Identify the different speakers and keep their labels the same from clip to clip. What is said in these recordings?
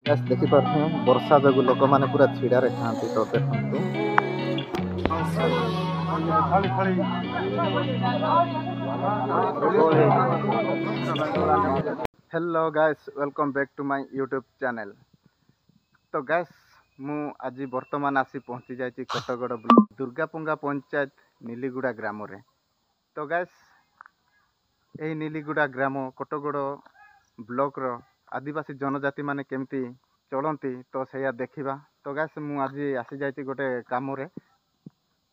Speaker 1: Gas ଦେଖିପାରୁଥିବେ ବର୍ଷା ଯୋଗୁଁ ଲୋକମାନେ ପୁରା ଛିଡ଼ାରେ ଖାଆନ୍ତି। ତ ଦେଖନ୍ତୁ hello guys, welcome back to my YouTube channel. ତ ଗାଇସ୍, ମୁଁ ଆଜି ବର୍ତ୍ତମାନ ଆସି ପହଞ୍ଚି ଯାଇଛି କୋଟଗଡ଼ ବ୍ଲକ୍ ଦୁର୍ଗାପୁଙ୍ଗା ପଞ୍ଚାୟତ ନିଲିଗୁଡ଼ା ଗ୍ରାମରେ। ତ ଗାଇସ୍, ଏହି ନିଲିଗୁଡ଼ା ଗ୍ରାମ କୋଟଗଡ଼ ବ୍ଲକ୍ର ଆଦିବାସୀ ଜନଜାତି ମାନେ କେମିତି ଚଳନ୍ତି ତ ସେଇଆ ଦେଖିବା। ତ ଗାଇସ୍, ମୁଁ ଆଜି ଆସିଯାଇଛି ଗୋଟେ କାମରେ।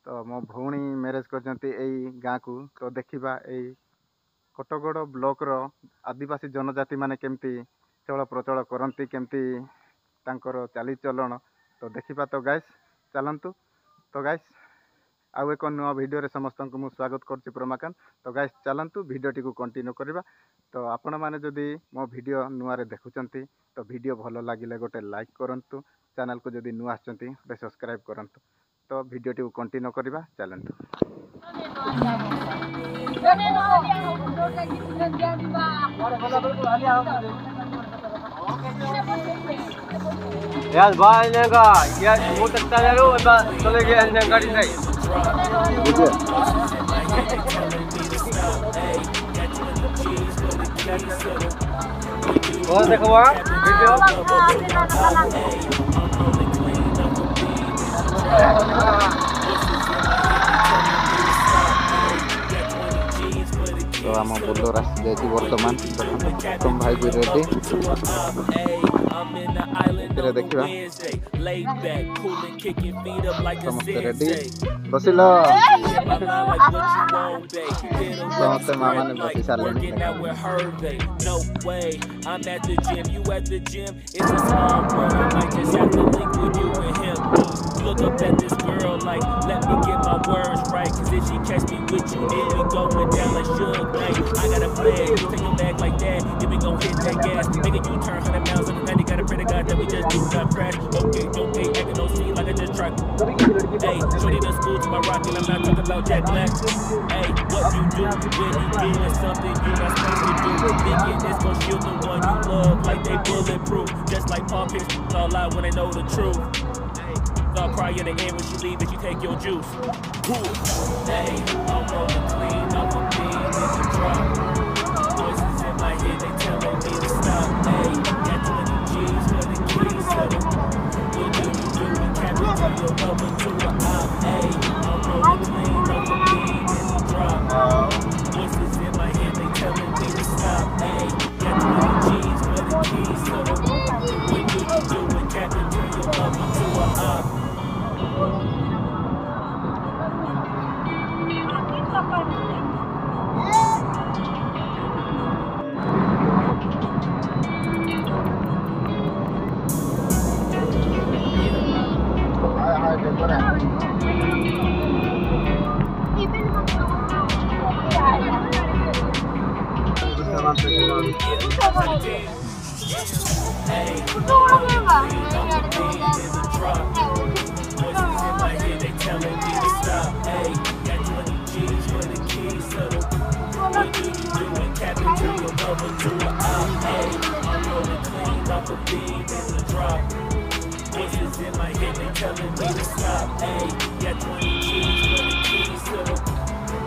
Speaker 1: ତ ମୋ ଭଉଣୀ ମ୍ୟାରେଜ୍ କରିଛନ୍ତି ଏଇ ଗାଁକୁ। ତ ଦେଖିବା ଏଇ କୋଟଗଡ଼ ବ୍ଲକ୍ର ଆଦିବାସୀ ଜନଜାତି ମାନେ କେମିତି ଚଳ ପ୍ରଚଳ କରନ୍ତି, କେମିତି ତାଙ୍କର ଚାଲିଚଳନ ତ ଦେଖିବା। ତ ଗାଇସ୍ ଚାଲନ୍ତୁ। ତ ଗାଇସ୍, ଆଉ ଏକ ନୂଆ ଭିଡ଼ିଓରେ ସମସ୍ତଙ୍କୁ ମୁଁ ସ୍ୱାଗତ କରୁଛି ପ୍ରମାକାନ୍ତ। ତ ଗାଇସ୍ ଚାଲନ୍ତୁ ଭିଡ଼ିଓଟିକୁ କଣ୍ଟିନ୍ୟୁ କରିବା। ତ ଆପଣମାନେ ଯଦି ମୋ ଭିଡ଼ିଓ ନୂଆରେ ଦେଖୁଛନ୍ତି ତ ଭିଡ଼ିଓ ଭଲ ଲାଗିଲେ ଗୋଟେ ଲାଇକ୍ କରନ୍ତୁ, ଚ୍ୟାନେଲକୁ ଯଦି ନୂଆ ଆସିଛନ୍ତି ଗୋଟେ ସବସ୍କ୍ରାଇବ୍ କରନ୍ତୁ। ତ ଭିଡ଼ିଓଟିକୁ କଣ୍ଟିନ୍ୟୁ କରିବା, ଚାଲନ୍ତୁ।
Speaker 2: यार भाई ने का यार वो तक यारो चले गए ने गाड़ी नहीं और देखो वहां वीडियो
Speaker 1: तो आम बोलर आसी जाए बर्तमान तुम भाई भी रेडी देखा समस्ते रेडी बसिल समस्ते माँ मैंने बसी सारे
Speaker 3: Look up at this girl like, let me get my words right. Cause if she catch me with you, then we going down like Suge Knight. I got a flag, you take your bag like that, then we gon' hit that gas. Nigga, you turn 100 miles on the 90, gotta pray to God that we just do not crash. Okay, acting no scene like I just tried. Hey, shorty the school to my rocket, I'm not talking about Jack Black. Hey, what you do when you doing something you not supposed to do? Thinking it's gon' shield the one you love like they bulletproof. Just like Paul Pierce, all out when they know the truth. I'll cry in the end when she leave if you take your juice. Hey, I'm rolling clean, I'm a bean in the drop. Voices in my head, they telling me to stop. Hey, got 20 G's for the keys to the. What do you do when Captain turn your lover to a op? Hey, I'm rolling clean, I'm a bean in the drop. Voices in my head, they telling me to stop. Hey, got 20 G's for the keys to the. What do you do when Captain turn your lover to a op? Voices in my head, they telling me to stop. Hey, got 20 G's for the keys to the.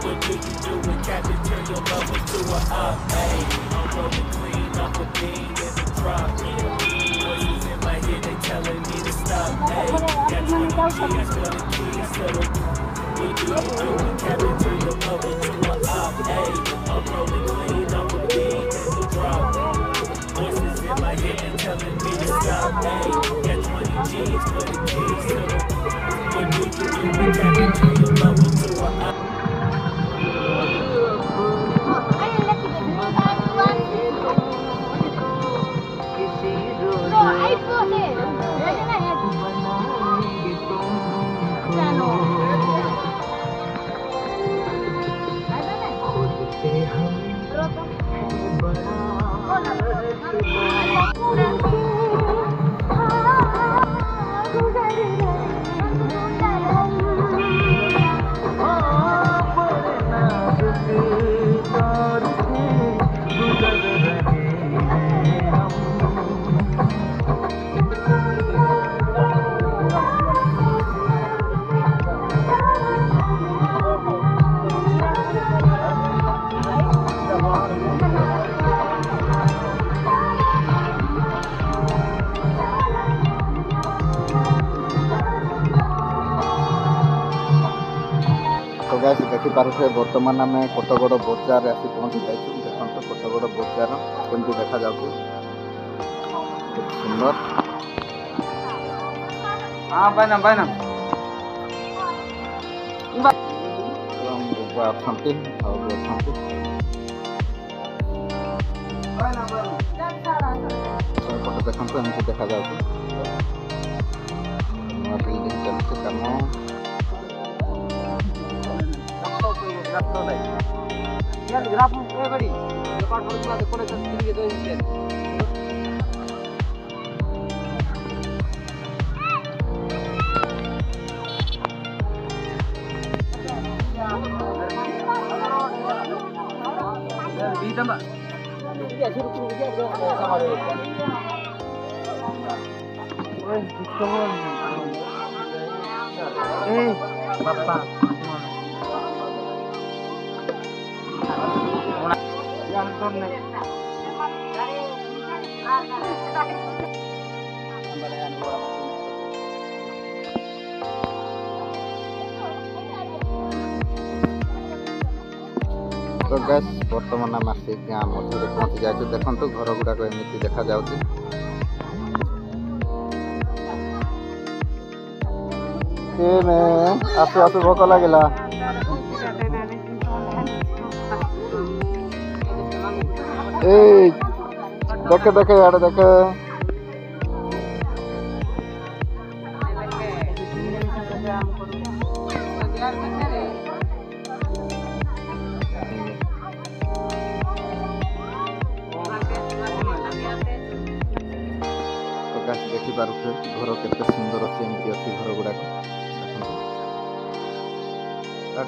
Speaker 3: What do you do when Captain turn your lover to a op? Hey, I'm rolling clean off a bean in the drop. Voices in my head, they telling me to stop. Hey, got 20 G's for the keys to the. What do you do when Captain turn your lover to a op? Hey, I'm rolling clean off a bean in the drop. Voices in my head, they telling me to stop. Hey, got 20 G's for the keys to the. What do you do when Captain turn your lover to a op?
Speaker 1: देखिपे बर्तमान आम कोटगड़ बजार आसी पहुँची जाइए। देखो कोटगड़ बजार केमती देखा जाऊँ सुंदर।
Speaker 2: हाँ बायना बायना
Speaker 1: बुआ अच्छी और भी अच्छी फोटो देखते एमती देखा जाऊँ बिल्डिंग चलते कम तो गैस बर्तमान आम आसिक गाँ मझे पहुँची जाए। देखो घर गुड़ाक एमती देखा जाऊँ। आसु आसु भोक लगिला देखे देखे यार देखे देखिपे घर केते सुंदर अच्छे एमती अच्छी घर गुड़ाक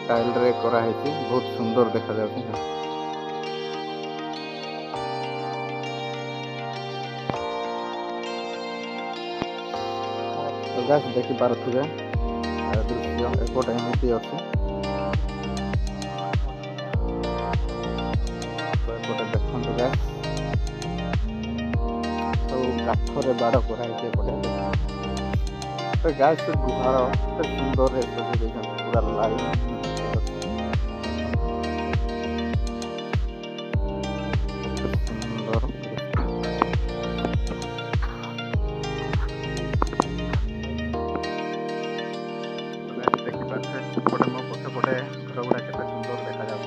Speaker 1: टाइल रे कराई बहुत सुंदर देखा जाए। तो गैस देखिपे दृश्य एपटे एमती अच्छे एपटे देखो गैस काठरे बाड़ कराई तो गैस गुहार सुंदर पूरा लाइन देखिपे मो पछपटे घर गुड़ा के सुंदर देखा जाए।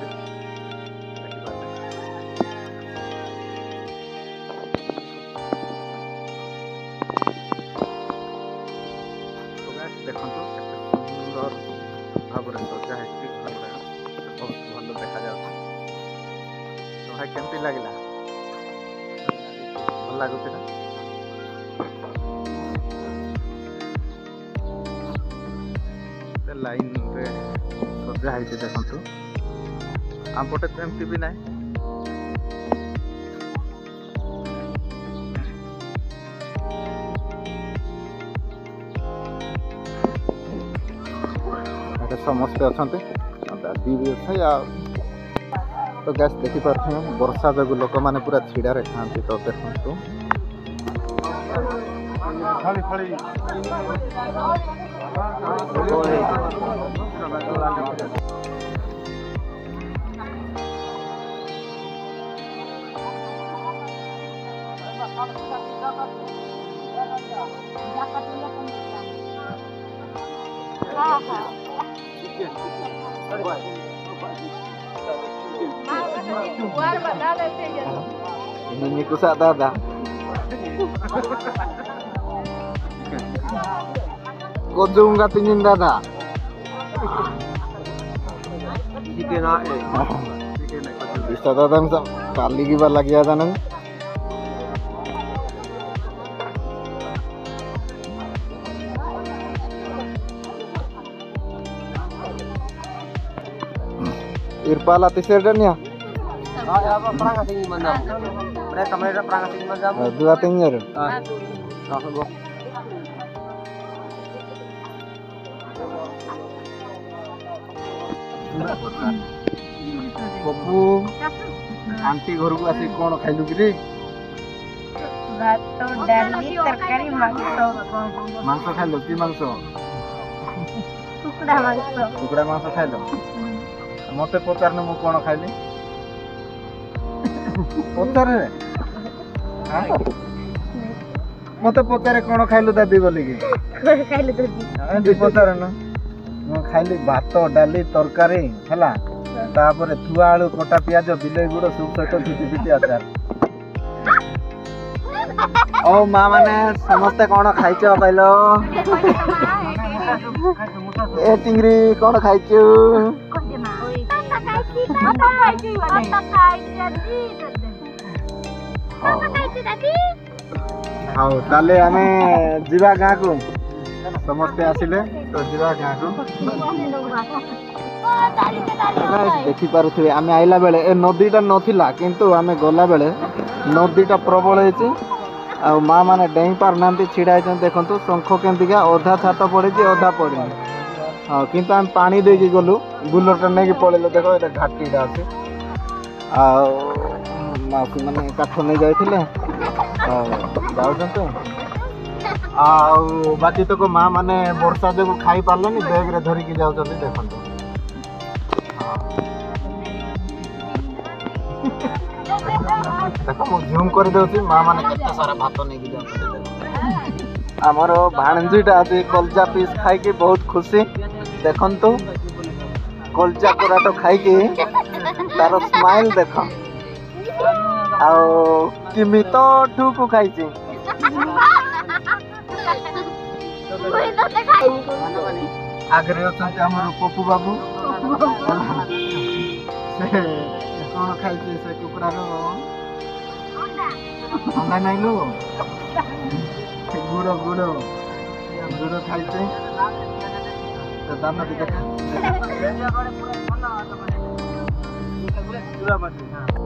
Speaker 1: देखो सुंदर भाव सजा है बहुत भल देखा जाए। तो भाई केमती लगे भल लगुच लाइन रे सजा है। देखो आम पटे तो एमती भी ना समस्ते अच्छा दादी भी अच्छे। तो गैस देखिपे वर्षा जो लोक मैंने पूरा छिड़े खाती। तो देखो ini kusak dada kojung katingin dada bisa dada misal kali gibar lagi ada nang Irpal ati serdan ya?
Speaker 2: Ya apa perang asing mandam. Mereka perang asing mandam.
Speaker 1: Dua tinggal. बबू आंटी घर को आसी कौन खाइलु कि रे?
Speaker 4: भात डाली तरकारी
Speaker 1: मांस खाइलु कि मांस?
Speaker 4: कुकुड़ा मांस
Speaker 1: कुकुड़ा मांस खाइलु ମତେ ପଚାରୁନୁ ମୁଁ କ'ଣ ଖାଇଲି ପଚାରେ ମତେ ପଚାରେ କ'ଣ ଖାଇଲୁ ଦାଦି ବୋଲିକି ଏମିତି ପଚାରୁନୁ ମୁଁ ଖାଇଲି ଭାତ ଡାଲି ତରକାରୀ ହେଲା ତାପରେ ଥୁଆ ଆଳୁ କଟା ପିଆଜ ବିଲେଇ ଗୁଡ଼ ସୁପ୍ ସହିତ ଫିଟି ଆଚାର ଓ ମା ମାନେ ସମସ୍ତେ କ'ଣ ଖାଇଛ କହିଲ ଏ ଚିଙ୍ଗିରି କ'ଣ ଖାଇଛୁ ହଉ ତାହେଲେ ଆମେ ଯିବା ଗାଁକୁ ସମସ୍ତେ ଆସିଲେ ତ ଯିବା ଗାଁକୁ ଦେଖିପାରୁଥିବେ ଆମେ ଆଇଲା ବେଳେ ଏ ନଦୀଟା ନଥିଲା କିନ୍ତୁ ଆମେ ଗଲା ବେଳେ ନଦୀଟା ପ୍ରବଳ ହେଇଛି ଆଉ ମା ମାନେ ଡେଇଁ ପାରୁନାହାନ୍ତି ଛିଡ଼ା ହେଇଛନ୍ତି ଦେଖନ୍ତୁ ଶଙ୍ଖ କେମିତିକା ଅଧା ଛାତ ପଡ଼ିଛି ଅଧା ପଡ଼ିନି ହଁ କିନ୍ତୁ ଆମେ ପାଣି ଦେଇକି ଗଲୁ ବୁଲରଟା ନେଇକି ପଳେଇଲୁ ଦେଖ ଏଇଟା ଘାଟିଟା ଅଛି ଆଉ ମାଉସୀ ମାନେ କାଠ ନେଇ ଯାଇଥିଲେ ଯାଉଛନ୍ତି ଆଉ ବାକି ତକ ମା ମାନେ ବର୍ଷା ଯୋଗୁଁ ଖାଇ ପାରିଲେନି ବ୍ୟାଗରେ ଧରିକି ଯାଉଛନ୍ତି ଦେଖନ୍ତୁ ଦେଖ ମୁଁ ଝୁମ୍ କରିଦେଉଛି ମା ମାନେ କେତେ ସାରା ଭାତ ନେଇକି ଯାଉଛନ୍ତି ଆମର ଭାଣେଜୀଟା ଆଜି କଲଜା ପିସ୍ ଖାଇକି ବହୁତ ଖୁସି ଦେଖନ୍ତୁ କଲଜା ପରାଟ ଖାଇକି ତାର ସ୍ମାଇଲ ଦେଖ ଆଉ କିମି ତ ଠୁକୁ ଖାଇଛି ଆଗରେ ଅଛନ୍ତି ଆମର ପପୁ ବାବୁ ସେ କ'ଣ ଖାଇଛି ସେ କୁକୁଡ଼ାର ଅଣ୍ଡା ନାଇଲୁ ଗୁଡ଼ ଖାଇছে ଦାମ ଟିକେ